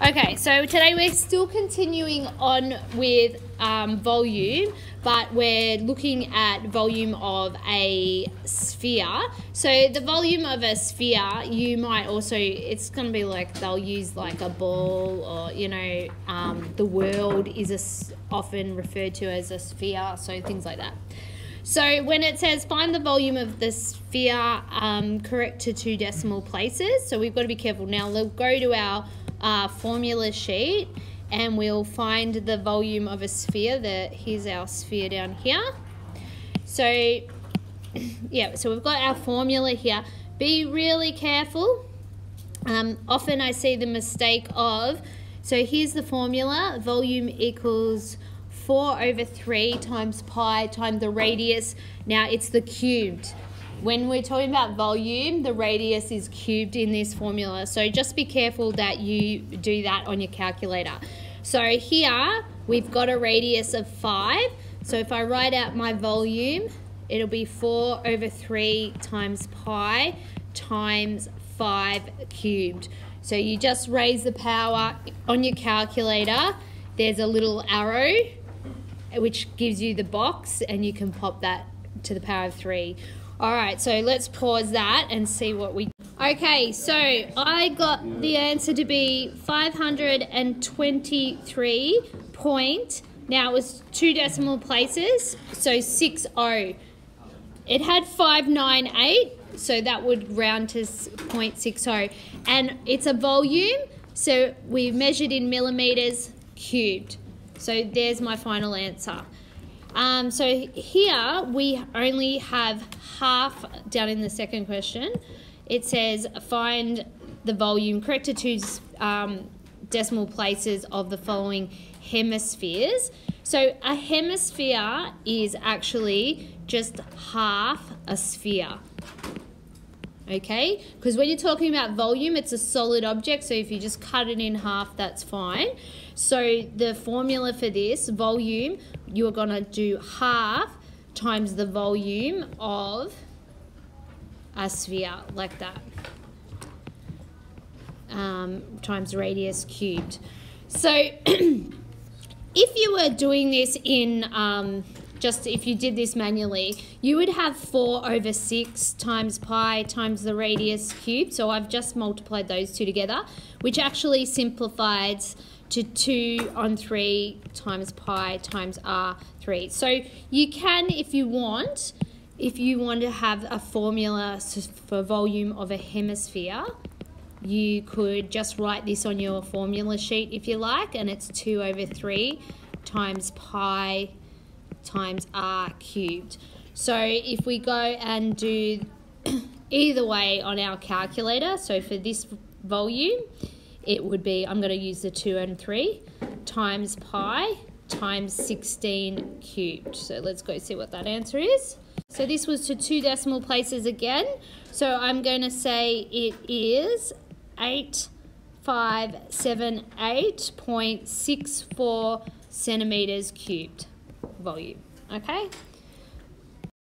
Okay, so today we're still continuing on with volume, but we're looking at volume of a sphere. So the volume of a sphere, you might also, it's going to be like they'll use like a ball, or, you know, the world is often referred to as a sphere, so things like that. So when it says find the volume of the sphere, correct to 2 decimal places, so we've got to be careful. Now we'll go to our formula sheet and we'll find the volume of a sphere. Here's our sphere down here. So yeah, so we've got our formula here. Be really careful. Often I see the mistake of, so here's the formula, volume equals 4/3 times pi times the radius. Now it's the cubed. When we're talking about volume, the radius is cubed in this formula. So just be careful that you do that on your calculator. So here we've got a radius of 5. So if I write out my volume, it'll be 4/3 times pi times 5 cubed. So you just raise the power on your calculator. There's a little arrow which gives you the box, and you can pop that to the power of 3. All right, so let's pause that and see what we... Okay, so I got the answer to be 523 point... Now it was 2 decimal places, so 60. It had 598, so that would round to 0.60. And it's a volume, so we measured in millimeters cubed. So there's my final answer. So here we only have half down in the second question. It says find the volume correct to 2 decimal places of the following hemispheres. So a hemisphere is actually just half a sphere. Okay, because when you're talking about volume, it's a solid object, so if you just cut it in half, that's fine. So the formula for this, volume, you're going to do half times the volume of a sphere, like that, times radius cubed. So if you were doing this in... just if you did this manually, you would have 4/6 times pi times the radius cubed. So I've just multiplied those two together, which actually simplifies to 2/3 times pi times r3. So you can, if you want to have a formula for volume of a hemisphere, you could just write this on your formula sheet if you like, and it's 2/3 times pi times r cubed. So if we go and do either way on our calculator, so for this volume, it would be, I'm going to use the 2 and 3 times pi times 16 cubed. So let's go see what that answer is. So this was to 2 decimal places again. So I'm going to say it is 8578.64 centimeters cubed volume. Okay.